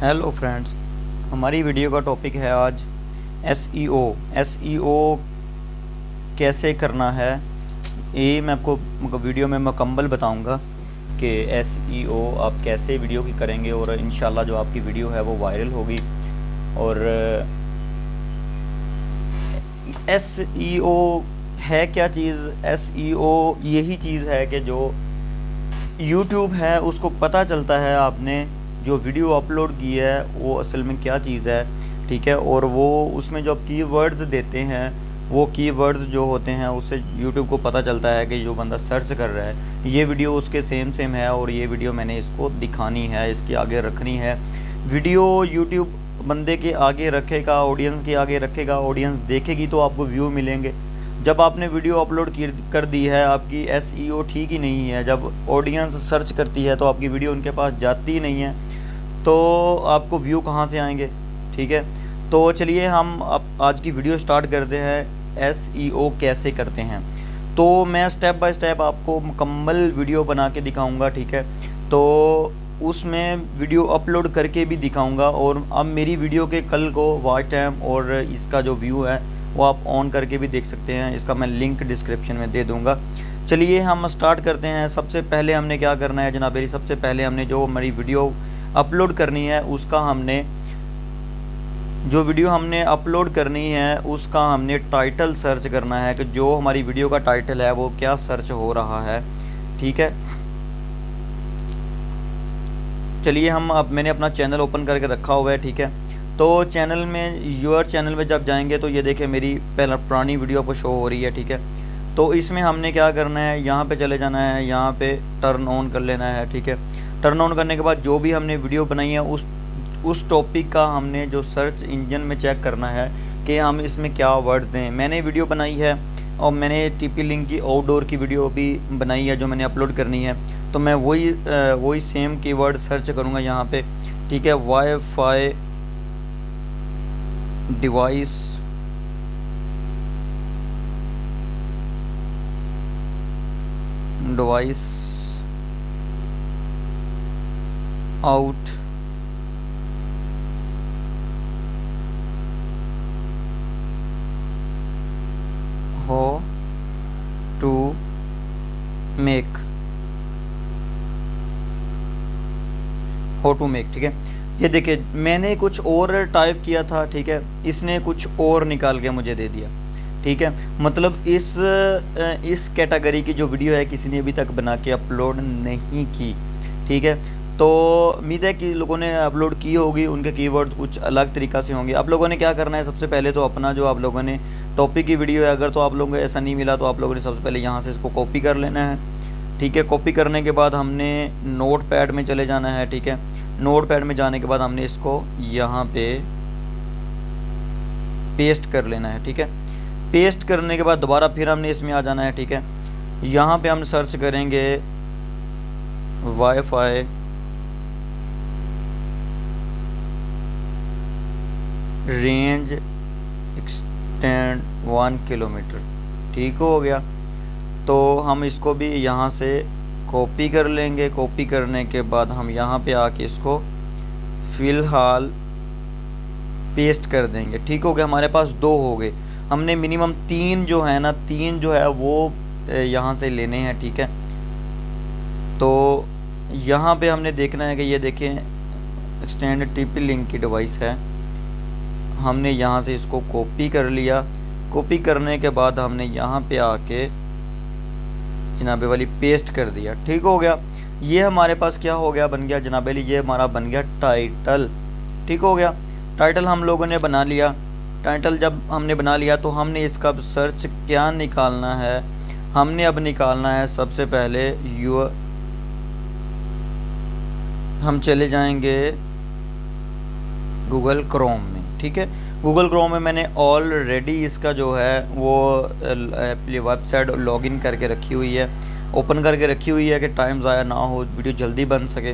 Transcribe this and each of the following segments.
Hello friends, हमारी video का topic है आज एसईओ। एसईओ कैसे करना है, ये मैं आपको वीडियो में मुकम्मल बताऊंगा कि एसईओ आप कैसे वीडियो की करेंगे और इंशाल्लाह जो आपकी वीडियो है वो वायरल होगी। और एसईओ है क्या चीज़? एसईओ यही चीज़ है कि जो यूट्यूब है उसको पता चलता है आपने जो वीडियो अपलोड की है वो असल में क्या चीज़ है, ठीक है। और वो उसमें जो आप कीवर्ड्स देते हैं, वो कीवर्ड्स जो होते हैं उससे यूट्यूब को पता चलता है कि जो बंदा सर्च कर रहा है ये वीडियो उसके सेम है और ये वीडियो मैंने इसको दिखानी है, इसके आगे रखनी है। वीडियो यूट्यूब बंदे के आगे रखेगा, ऑडियंस के आगे रखेगा, ऑडियंस देखेगी तो आपको व्यू मिलेंगे। जब आपने वीडियो अपलोड कर दी है, आपकी एसईओ ठीक ही नहीं है, जब ऑडियंस सर्च करती है तो आपकी वीडियो उनके पास जाती ही नहीं है, तो आपको व्यू कहाँ से आएंगे, ठीक है। तो चलिए हम अब आज की वीडियो स्टार्ट करते हैं, एसईओ कैसे करते हैं। तो मैं स्टेप बाय स्टेप आपको मुकम्मल वीडियो बना के दिखाऊंगा, ठीक है। तो उसमें वीडियो अपलोड करके भी दिखाऊंगा और अब मेरी वीडियो के कल को वॉच टाइम और इसका जो व्यू है वो आप ऑन करके भी देख सकते हैं, इसका मैं लिंक डिस्क्रिप्शन में दे दूंगा। चलिए हम स्टार्ट करते हैं। सबसे पहले हमने क्या करना है जनाब, सबसे पहले हमने जो हमारी वीडियो अपलोड करनी है उसका हमने जो वीडियो हमने अपलोड करनी है उसका हमने टाइटल सर्च करना है कि जो हमारी वीडियो का टाइटल है वो क्या सर्च हो रहा है, ठीक है। चलिए हम अब मैंने अपना चैनल ओपन करके रखा हुआ है, ठीक है। तो चैनल में यूर चैनल में जब जाएंगे तो ये देखें मेरी पहला पुरानी वीडियो आपको शो हो रही है, ठीक है। तो इसमें हमने क्या करना है, यहाँ पे चले जाना है, यहाँ पे टर्न ऑन कर लेना है, ठीक है। टर्न ऑन करने के बाद जो भी हमने वीडियो बनाई है उस टॉपिक का हमने जो सर्च इंजन में चेक करना है कि हम इसमें क्या वर्ड्स दें। मैंने वीडियो बनाई है और मैंने टीपी लिंक की आउटडोर की वीडियो भी बनाई है जो मैंने अपलोड करनी है, तो मैं वही सेम कीवर्ड सर्च करूँगा यहाँ पे, ठीक है। वाईफाई डिवाइस आउट हो टू मेक ठीक है। ये देखिए मैंने कुछ और टाइप किया था, ठीक है, इसने कुछ और निकाल के मुझे दे दिया, ठीक है। मतलब इस कैटेगरी की जो वीडियो है किसी ने अभी तक बना के अपलोड नहीं की, ठीक है। तो उम्मीद है कि लोगों ने अपलोड की होगी, उनके कीवर्ड्स कुछ अलग तरीक़ा से होंगे। आप लोगों ने क्या करना है, सबसे पहले तो अपना जो आप लोगों ने टॉपिक की वीडियो है, अगर तो आप लोगों को ऐसा नहीं मिला तो आप लोगों ने सबसे पहले यहाँ से इसको कॉपी कर लेना है, ठीक है। कॉपी करने के बाद हमने नोट पैड में चले जाना है, ठीक है। नोट पैड में जाने के बाद हमने इसको यहाँ पे पेस्ट कर लेना है, ठीक है। पेस्ट करने के बाद दोबारा फिर हमने इसमें आ जाना है, ठीक है। यहाँ पे हम सर्च करेंगे वाईफाई रेंज एक्सटेंड 1 किलोमीटर, ठीक हो गया। तो हम इसको भी यहाँ से कॉपी कर लेंगे। कॉपी करने के बाद हम यहाँ पे आके इसको फ़िलहाल पेस्ट कर देंगे, ठीक हो गया। हमारे पास 2 हो गए, हमने मिनिमम 3 जो है ना, 3 जो है वो यहाँ से लेने हैं, ठीक है। तो यहाँ पे हमने देखना है कि ये देखें एक्सटेंड टीपी लिंक की डिवाइस है, हमने यहाँ से इसको कॉपी कर लिया। कॉपी करने के बाद हमने यहाँ पे आके जनाबे वाली पेस्ट कर दिया, ठीक हो गया। ये हमारे पास क्या हो गया, बन गया जनाबे वाली, ये हमारा बन गया टाइटल, ठीक हो गया। टाइटल हम लोगों ने बना लिया। टाइटल जब हमने बना लिया तो हमने इसका सर्च क्या निकालना है, हमने अब निकालना है सबसे पहले हम चले जाएंगे गूगल क्रोम में, ठीक है। गूगल क्रोम में मैंने ऑलरेडी इसका जो है वो वेबसाइट लॉगिन करके रखी हुई है, ओपन करके रखी हुई है कि टाइम ज़ाया ना हो, वीडियो जल्दी बन सके।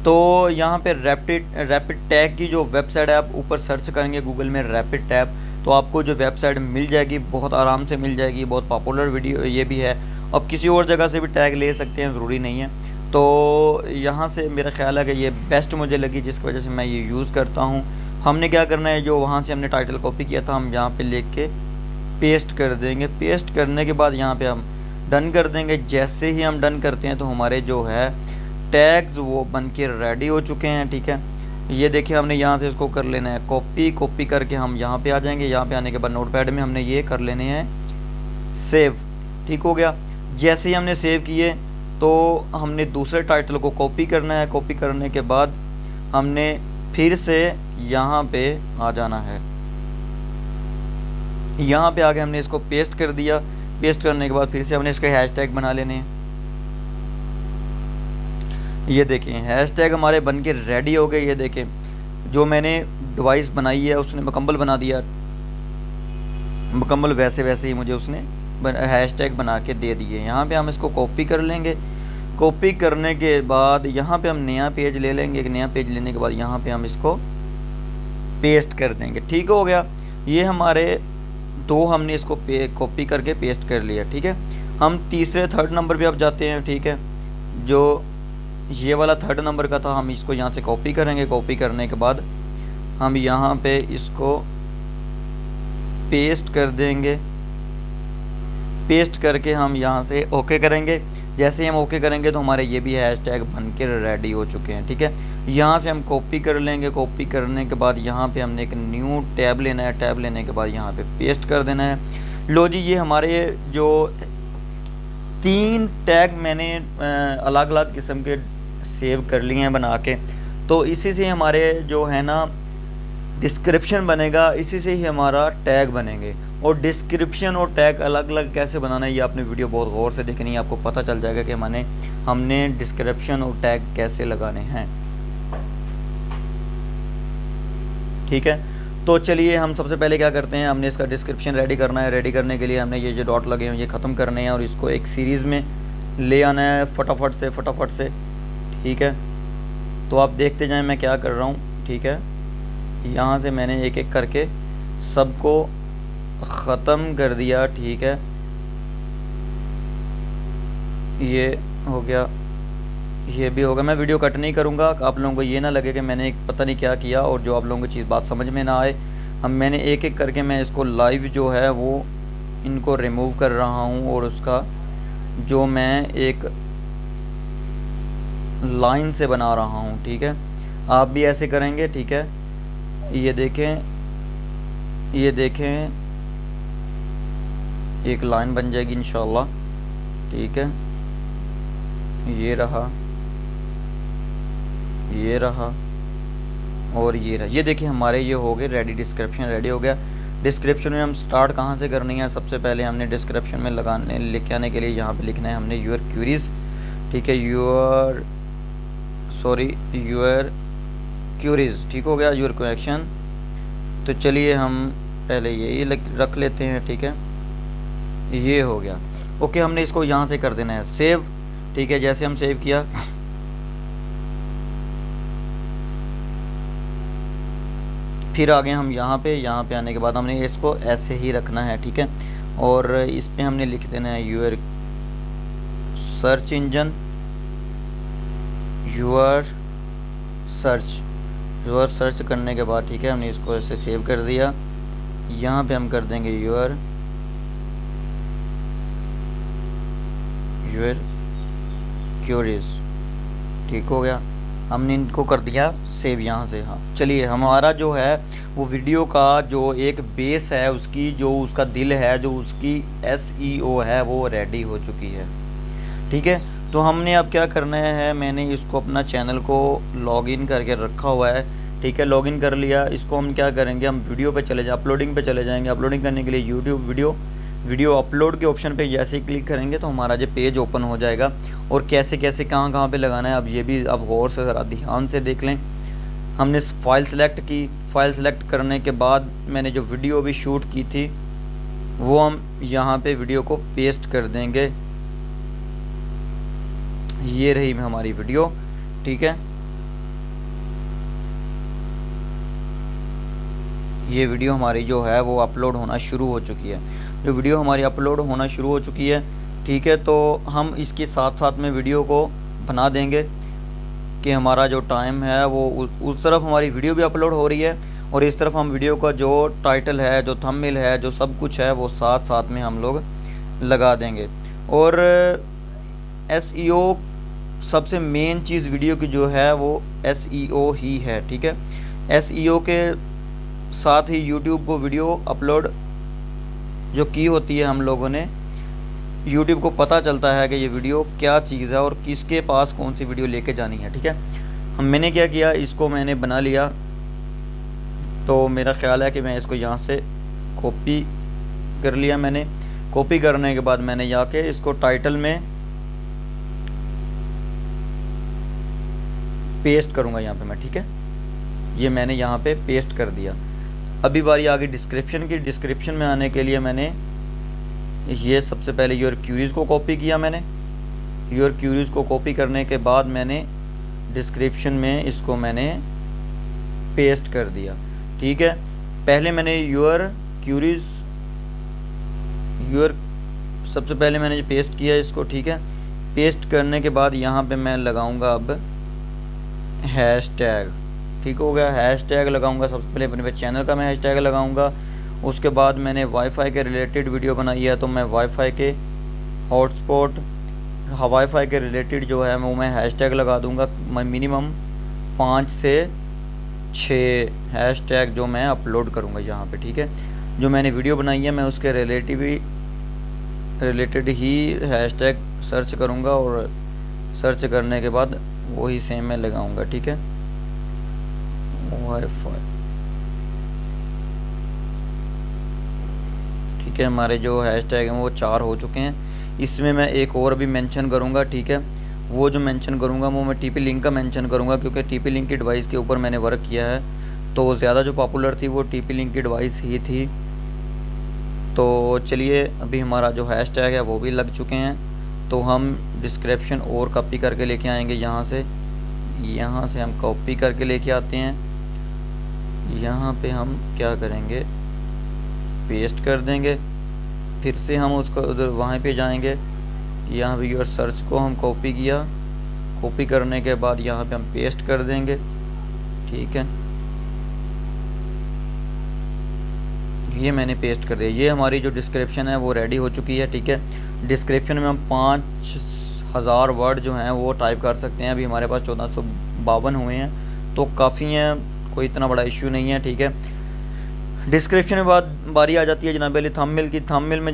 तो यहाँ पे रैपिड टैग की जो वेबसाइट है, आप ऊपर सर्च करेंगे गूगल में रैपिड टैग, तो आपको जो वेबसाइट मिल जाएगी, बहुत आराम से मिल जाएगी। बहुत पॉपुलर वीडियो ये भी है, अब किसी और जगह से भी टैग ले सकते हैं, ज़रूरी नहीं है। तो यहाँ से मेरा ख्याल है कि ये बेस्ट मुझे लगी, जिसकी वजह से मैं ये यूज़ करता हूँ। हमने क्या करना है, जो वहाँ से हमने टाइटल कॉपी किया था हम यहाँ पे लेके पेस्ट कर देंगे। पेस्ट करने के बाद यहाँ पे हम डन कर देंगे। जैसे ही हम डन करते हैं तो हमारे जो है टैग्स वो बन के रेडी हो चुके हैं। ठीक है, ये देखिए हमने यहाँ से इसको कर लेना है कॉपी। कॉपी करके हम यहाँ पे आ जाएंगे। यहाँ पे आने के बाद नोटपैड में हमने ये कर लेने हैं सेव। ठीक हो गया। जैसे ही हमने सेव किए तो हमने दूसरे टाइटल को कॉपी करना है। कॉपी करने के बाद हमने फिर से यहाँ पे आ जाना है। यहाँ पे आके हमने इसको पेस्ट कर दिया। पेस्ट करने के बाद फिर से हमने इसके हैशटैग बना लेने हैं। ये देखें हैशटैग हमारे बन के रेडी हो गए। ये देखें जो मैंने डिवाइस बनाई है उसने मुकम्मल बना दिया, मुकम्मल वैसे वैसे ही मुझे उसने हैशटैग बना के दे दिए। यहाँ पे हम इसको कॉपी कर लेंगे। कॉपी करने के बाद यहाँ पे हम नया पेज ले लेंगे। एक नया पेज लेने के बाद यहाँ पे हम इसको पेस्ट कर देंगे। ठीक हो गया। ये हमारे दो हमने इसको कॉपी करके पेस्ट कर लिया। ठीक है, हम तीसरे थर्ड नंबर पे अब जाते हैं। ठीक है, जो ये वाला थर्ड नंबर का था हम इसको यहाँ से कॉपी करेंगे। कॉपी करने के बाद हम यहाँ पे इसको पेस्ट कर देंगे। पेस्ट करके हम यहाँ से ओके करेंगे। जैसे ही हम ओके करेंगे तो हमारे ये भी हैशटैग बन के रेडी हो चुके हैं। ठीक है, यहाँ से हम कॉपी कर लेंगे। कॉपी करने के बाद यहाँ पे हमने एक न्यू टैब लेना है। टैब लेने के बाद यहाँ पे पेस्ट कर देना है। लो जी, ये हमारे जो 3 टैग मैंने अलग अलग किस्म के सेव कर लिए हैं बना के। तो इसी से हमारे जो है ना डिस्क्रिप्शन बनेगा, इसी से ही हमारा टैग बनेंगे। और डिस्क्रिप्शन और टैग अलग अलग कैसे बनाना है ये आपने वीडियो बहुत गौर से देखनी है, आपको पता चल जाएगा कि हमने डिस्क्रिप्शन और टैग कैसे लगाने हैं। ठीक है, तो चलिए हम सबसे पहले क्या करते हैं, हमने इसका डिस्क्रिप्शन रेडी करना है। रेडी करने के लिए हमने ये जो डॉट लगे हैं ये ख़त्म करने हैं और इसको एक सीरीज़ में ले आना है फटाफट से। ठीक है, तो आप देखते जाएं मैं क्या कर रहा हूँ। ठीक है, यहाँ से मैंने एक एक करके सबको ख़त्म कर दिया। ठीक है, ये हो गया, ये भी होगा। मैं वीडियो कट नहीं करूँगा, आप लोगों को ये ना लगे कि मैंने पता नहीं क्या किया और जो आप लोगों को चीज़ बात समझ में ना आए। मैंने एक एक करके मैं इसको लाइव जो है वो इनको रिमूव कर रहा हूँ और उसका जो मैं एक लाइन से बना रहा हूँ। ठीक है, आप भी ऐसे करेंगे। ठीक है, ये देखें एक लाइन बन जाएगी इंशाल्लाह। ठीक है, ये रहा और ये रहा। ये देखिए हमारे ये हो गए रेडी, डिस्क्रिप्शन रेडी हो गया। डिस्क्रिप्शन में हम स्टार्ट कहाँ से करनी है, सबसे पहले हमने डिस्क्रिप्शन में लिख आने के लिए यहाँ पे लिखना है हमने यूर क्यूरीज। ठीक है, यूर क्यूरीज। ठीक हो गया, यूर क्वेश्चन। तो चलिए हम पहले यही रख लेते हैं। ठीक है, ये हो गया। ओके, हमने इसको यहाँ से कर देना है सेव। ठीक है, जैसे हम सेव किया फिर आगे हम यहाँ पे आने के बाद हमने इसको ऐसे ही रखना है। ठीक है, और इस पे हमने लिख देना है your search engine, your search करने के बाद ठीक है हमने इसको ऐसे सेव कर दिया। यहाँ पे हम कर देंगे यूर क्यूरीज। ठीक हो गया, हमने इनको कर दिया सेव यहाँ से। हाँ, चलिए हमारा जो है वो वीडियो का जो एक बेस है उसकी जो उसका दिल है, जो उसकी SEO है वो रेडी हो चुकी है। ठीक है, तो हमने अब क्या करना है, मैंने इसको अपना चैनल को लॉगिन करके रखा हुआ है। ठीक है, लॉगिन कर लिया। इसको हम क्या करेंगे, हम वीडियो पे चले जाए, अपलोडिंग पे चले जाएंगे। अपलोडिंग करने के लिए यूट्यूब वीडियो अपलोड के ऑप्शन पे जैसे ही क्लिक करेंगे तो हमारा जो पेज ओपन हो जाएगा। और कैसे कैसे कहाँ पे लगाना है अब ये भी आप गौर से ज़रा ध्यान से देख लें। हमने फ़ाइल सेलेक्ट की। फ़ाइल सेलेक्ट करने के बाद मैंने जो वीडियो भी शूट की थी वो हम यहाँ पे वीडियो को पेस्ट कर देंगे। ये रही हमारी वीडियो। ठीक है, ये वीडियो हमारी जो है वो अपलोड होना शुरू हो चुकी है। जो वीडियो हमारी अपलोड होना शुरू हो चुकी है। ठीक है, तो हम इसके साथ साथ में वीडियो को बना देंगे कि हमारा जो टाइम है वो उस तरफ हमारी वीडियो भी अपलोड हो रही है और इस तरफ हम वीडियो का जो टाइटल है, जो थंबनेल है, जो सब कुछ है वो साथ साथ में हम लोग लगा देंगे। और एसईओ सबसे मेन चीज़ वीडियो की जो है वो एसईओ ही है, ठीक है। एसईओ के साथ ही यूट्यूब को वीडियो अपलोड जो की होती है, हम लोगों ने यूट्यूब को पता चलता है कि ये वीडियो क्या चीज़ है और किसके पास कौन सी वीडियो लेके जानी है, ठीक है। मैंने क्या किया, इसको मैंने बना लिया, तो मेरा ख्याल है कि मैं इसको यहाँ से कॉपी कर लिया। मैंने कॉपी करने के बाद मैंने जाके इसको टाइटल में पेस्ट करूँगा यहाँ पे मैं, ठीक है। ये मैंने यहाँ पे पेस्ट कर दिया। अभी बारी आ गई डिस्क्रिप्शन की। डिस्क्रिप्शन में आने के लिए मैंने ये सबसे पहले योर क्यूरीज़ को कॉपी किया। मैंने योर क्यूरीज़ को कॉपी करने के बाद मैंने डिस्क्रिप्शन में इसको मैंने पेस्ट कर दिया, ठीक है। पहले मैंने योर क्यूरीज़ सबसे पहले मैंने पेस्ट किया इसको, ठीक है। पेस्ट करने के बाद यहाँ पे मैं लगाऊंगा अब हैशटैग, ठीक हो गया। हैशटैग लगाऊंगा सबसे पहले अपने चैनल का मैं हैशटैग लगाऊंगा। उसके बाद मैंने वाईफाई के रिलेटेड वीडियो बनाई है, तो मैं वाईफाई के हॉटस्पॉट वाईफाई के रिलेटेड जो है वो मैं हैशटैग लगा दूंगा। मिनिमम 5 से 6 हैशटैग जो मैं अपलोड करूंगा यहाँ पे, ठीक है। जो मैंने वीडियो बनाई है मैं उसके रिलेटेड ही हैशटैग सर्च करूंगा और सर्च करने के बाद वही सेम मैं लगाऊंगा, ठीक है। वाईफाई, ठीक है। हमारे जो हैशटैग हैं वो 4 हो चुके हैं। इसमें मैं एक और भी मेंशन करूंगा, ठीक है। वो जो मेंशन करूंगा वो मैं टीपी लिंक का मेंशन करूंगा, क्योंकि टीपी लिंक की डिवाइस के ऊपर मैंने वर्क किया है, तो ज़्यादा जो पॉपुलर थी वो टीपी लिंक की डिवाइस ही थी। तो चलिए, अभी हमारा जो हैशटैग है वो भी लग चुके हैं, तो हम डिस्क्रिप्शन और कॉपी करके लेके आएंगे। यहाँ से हम कॉपी करके लेके आते हैं। यहाँ पे हम क्या करेंगे, पेस्ट कर देंगे। फिर से हम उसको उधर वहाँ पे जाएंगे। यहाँ पे योर सर्च को हम कॉपी किया, कॉपी करने के बाद यहाँ पे हम पेस्ट कर देंगे, ठीक है। ये मैंने पेस्ट कर दिया। ये हमारी जो डिस्क्रिप्शन है वो रेडी हो चुकी है, ठीक है। डिस्क्रिप्शन में हम 5000 वर्ड जो हैं वो टाइप कर सकते हैं। अभी हमारे पास 1452 हुए हैं, तो काफ़ी हैं, कोई इतना बड़ा इश्यू नहीं है, ठीक है। डिस्क्रिप्शन में बाद बारी आ जाती है जनाब वाली थंबनेल की। थंबनेल में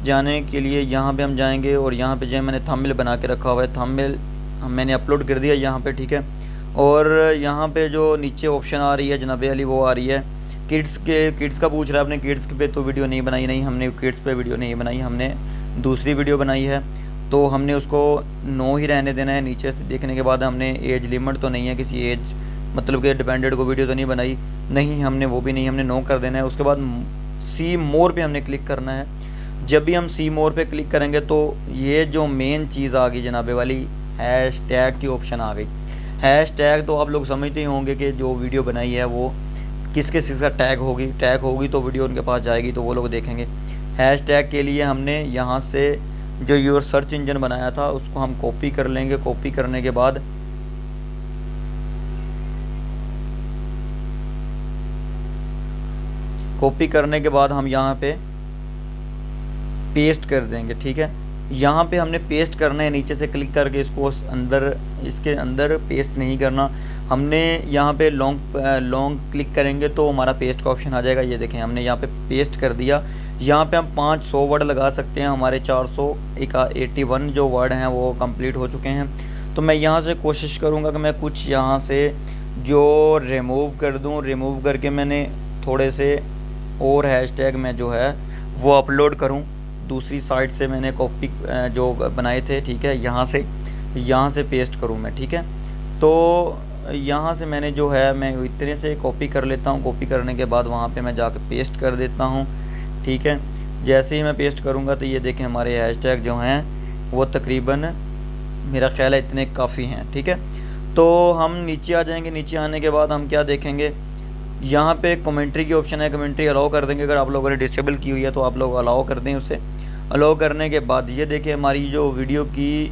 जाने के लिए यहाँ पे हम जाएंगे और यहाँ पे जो मैंने थंबनेल बना के रखा हुआ है, थंबनेल मैंने अपलोड कर दिया यहाँ पे, ठीक है। और यहाँ पे जो नीचे ऑप्शन आ रही है जनाब वाली, वो आ रही है किड्स का पूछ रहा है आपने। किड्स पे तो वीडियो नहीं बनाई, नहीं हमने किड्स पे वीडियो नहीं बनाई, हमने दूसरी वीडियो बनाई है, तो हमने उसको नो ही रहने देना है। नीचे से देखने के बाद हमने एज लिमिट तो नहीं है, किसी एज मतलब कि डिपेंडेंट को वीडियो तो नहीं बनाई, नहीं हमने वो भी नहीं, हमने नो कर देना है। उसके बाद सी मोर पे हमने क्लिक करना है। जब भी हम सी मोर पे क्लिक करेंगे तो ये जो मेन चीज़ आ गई जनाबे वाली, हैशटैग की ऑप्शन आ गई। हैशटैग तो आप लोग समझते ही होंगे कि जो वीडियो बनाई है वो किसके चीज़ का टैग होगी तो वीडियो उनके पास जाएगी, तो वो लोग देखेंगे। हैशटैग के लिए हमने यहाँ से जो योर सर्च इंजन बनाया था उसको हम कॉपी कर लेंगे। कॉपी करने के बाद हम यहाँ पे पेस्ट कर देंगे, ठीक है। यहाँ पे हमने पेस्ट करना है, नीचे से क्लिक करके इसके अंदर पेस्ट नहीं करना। हमने यहाँ पे लॉन्ग क्लिक करेंगे तो हमारा पेस्ट का ऑप्शन आ जाएगा। ये देखें, हमने यहाँ पे पेस्ट कर दिया। यहाँ पे हम 500 वर्ड लगा सकते हैं। हमारे 481 जो वर्ड हैं वो कंप्लीट हो चुके हैं। तो मैं यहाँ से कोशिश करूँगा कि मैं कुछ यहाँ से जो रिमूव कर दूँ। रिमूव करके मैंने थोड़े से और हैशटैग में जो है वो अपलोड करूँ। दूसरी साइट से मैंने कॉपी जो बनाए थे, ठीक है, यहाँ से पेस्ट करूँ मैं, ठीक है। तो यहाँ से मैंने जो है मैं इतने से कॉपी कर लेता हूँ। कॉपी करने के बाद वहाँ पे मैं जाकर पेस्ट कर देता हूँ, ठीक है। जैसे ही मैं पेस्ट करूँगा तो ये देखें हमारे हैशटैग जो हैं वो तकरीबन मेरा ख्याल है इतने काफ़ी हैं, ठीक है। तो हम नीचे आ जाएंगे। नीचे आने के बाद हम क्या देखेंगे, यहाँ पे कमेंट्री की ऑप्शन है, कमेंट्री अलाउ कर देंगे। अगर आप लोगों ने डिसेबल की हुई है तो आप लोग अलाउ कर दें उसे। अलाउ करने के बाद ये देखिए हमारी जो वीडियो की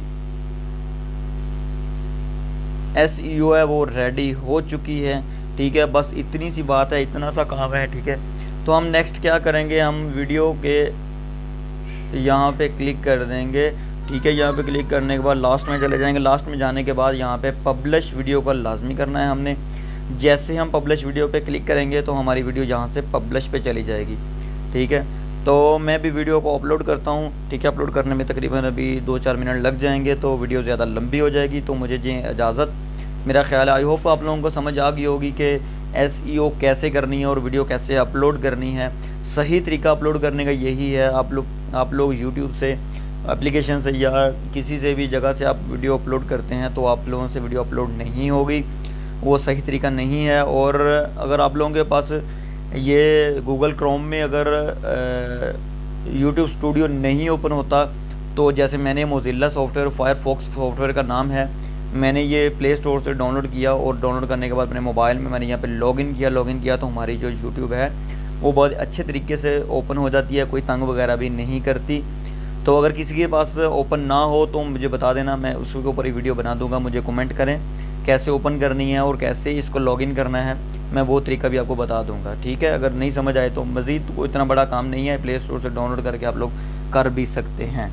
SEO है वो रेडी हो चुकी है। ठीक है, बस इतनी सी बात है, इतना सा काम है। ठीक है, तो हम नेक्स्ट क्या करेंगे, हम वीडियो के यहाँ पे क्लिक कर देंगे। ठीक है, यहाँ पे क्लिक करने के बाद लास्ट में चले जाएंगे। लास्ट में जाने के बाद यहाँ पे पब्लिश वीडियो का लाजमी करना है हमने। जैसे हम पब्लिश वीडियो पे क्लिक करेंगे तो हमारी वीडियो यहाँ से पब्लिश पे चली जाएगी। ठीक है, तो मैं भी वीडियो को अपलोड करता हूँ। ठीक है, अपलोड करने में तकरीबन अभी 2-4 मिनट लग जाएंगे, तो वीडियो ज़्यादा लंबी हो जाएगी, तो मुझे जी इजाज़त। मेरा ख्याल है, आई होप आप लोगों को समझ आ गई होगी कि SEO कैसे करनी है और वीडियो कैसे अपलोड करनी है। सही तरीका अपलोड करने का यही है। आप लोग यूट्यूब से, एप्लीकेशन से या किसी से भी जगह से आप वीडियो अपलोड करते हैं तो आप लोगों से वीडियो अपलोड नहीं होगी, वो सही तरीका नहीं है। और अगर आप लोगों के पास ये गूगल क्रोम में अगर यूट्यूब स्टूडियो नहीं ओपन होता, तो जैसे मैंने मोज़िला सॉफ्टवेयर, फायरफॉक्स सॉफ्टवेयर का नाम है, मैंने ये प्ले स्टोर से डाउनलोड किया और डाउनलोड करने के बाद अपने मोबाइल में मैंने यहाँ पे लॉगिन किया तो हमारी जो यूट्यूब है वो बहुत अच्छे तरीके से ओपन हो जाती है, कोई तंग वगैरह भी नहीं करती। तो अगर किसी के पास ओपन ना हो तो मुझे बता देना, मैं उसके ऊपर ही वीडियो बना दूंगा। मुझे कमेंट करें कैसे ओपन करनी है और कैसे इसको लॉगिन करना है, मैं वो तरीका भी आपको बता दूंगा। ठीक है, अगर नहीं समझ आए तो मज़ीद कोई इतना बड़ा काम नहीं है, प्ले स्टोर से डाउनलोड करके आप लोग कर भी सकते हैं।